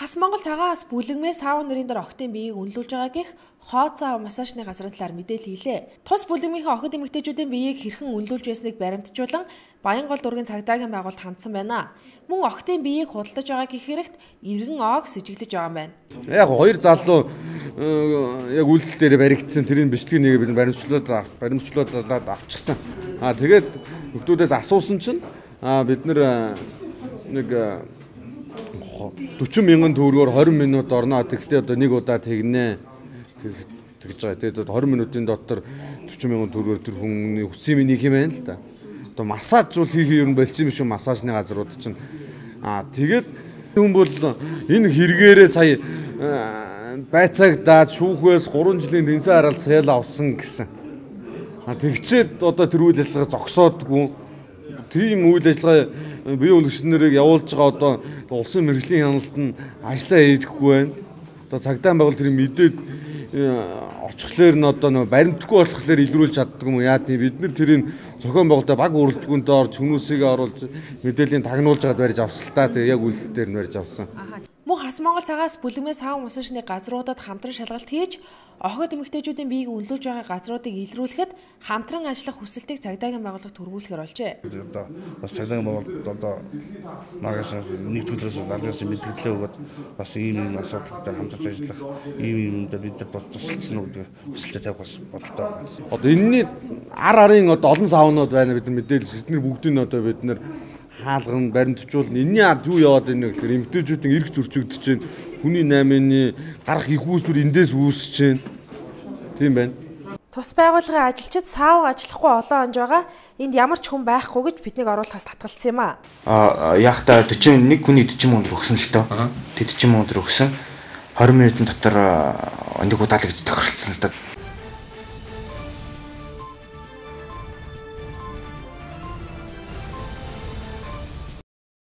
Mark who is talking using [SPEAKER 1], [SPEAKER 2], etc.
[SPEAKER 1] Хас Монгол цагаас бүлэгмээс сауна нарын дээр охидын биеийг үнэлүүлж байгаа гэх хоо цаа массажны газрын талаар мэдээлэл хийлээ. Тус бүлэгмийнхээ охид эмэгтэйчүүдийн биеийг хэрхэн үнэлүүлж байсныг баримтжуулан Баянгол дургийн цагдаагийн байгуулалт хандсан байна. Мөн охидын биеийг худалдаж байгаа гэх хэрэгт иргэн оог сэжиглэж байгаа юм байна.
[SPEAKER 2] Яг хоёр залуу яг үйлдэл дээр баригдсан тэрийн бичлэгийг нэг бид баримтжуулаад авчихсан. Тэгээд нөхдүүдээс асуусан чинь бид нэг 40 мянган төгрөгөөр 20 минут орно. Тэгэхдээ одоо нэг удаа тэгнэ. Тэгж байгаа. Тэгээд 20 минутын дотор 40 мянган төгрөгөөр тэр хүн хүссэн юм нэг юм байна л да. Одоо массаж бол хийх юм болцсон юм шиг массажны газрууд чинь. Тэгээд хүн бол энэ хэрэгээрээ сая байцаагдаад шүүхээс 3 жилийн тэнцэн харалт сэл авсан гэсэн. Тэгчээд одоо тэр үйл ажиллагаа зогсоодгүй. Тийм үйл ажиллагаа бие үнэлэгчнэрийг явуулж байгаа одоо улсын мэргэжлийн хяналтанд ажиллаа хийхгүй байна. Одоо цагдаа байгуул тэр мэдээд очихлоор нь одоо баримтгүй болохоор илрүүлж чаддаг юм уу яа тийм бид нар тэрийг зохион байгуулалтаа баг уралдагүнтэй орж хүмүүсийг оруулж мэдээллийн тагнуулж аваад барьж авсан л та тэг яг үйлдэл дээр нь барьж авсан.
[SPEAKER 1] Мөн Хас Монгол цагаас бүлэгмээ сауна массажны газруудад хамтран шалгалт хийж охид эмэгтэйчүүдийн биеийг үнэлүүлж байгаа газруудыг илрүүлэхэд хамтран ажиллах хүсэлтийг цагдаагийн байгууллага төргүүлэхээр болжээ.
[SPEAKER 3] Одоо бас цагдаагийн байгууллага одоо магаас нэг төлөөс албаас мэдээлэл өгөөд бас ийм асуудалтай хамтарч ажиллах ийм юмд бид нар бас тусалсан уу гэдэг хүсэлтэд тавих бас бодолтой байна.
[SPEAKER 2] Одоо энэний арын одоо олон саунууд байна бид нар мэдээлэл эдгээр бүгдийг нь одоо бид нар хаалган баримтжуулна. Энэний ард юу яваад байна гэхээр эмэгтэйчүүдийн эрх зөрчигдөж байна. Хүний 8-ны гарах их үүсвэр эндээс үүсэж байна. Тийм байна.
[SPEAKER 1] Тус байгууллагын ажилчид саун ажиллахгүй олон онж байгаа. Энд ямар ч хүн байхгүй гэж биднийг оруулахаас татгалцсан юм аа.
[SPEAKER 4] Яг та 41 хүний 40 мянга төгрөг өгсөн л тоо. Тэд 40 мянга төгрөг өгсөн. 20 минутын дотор нэг удаалагч тохиролцсон л даа.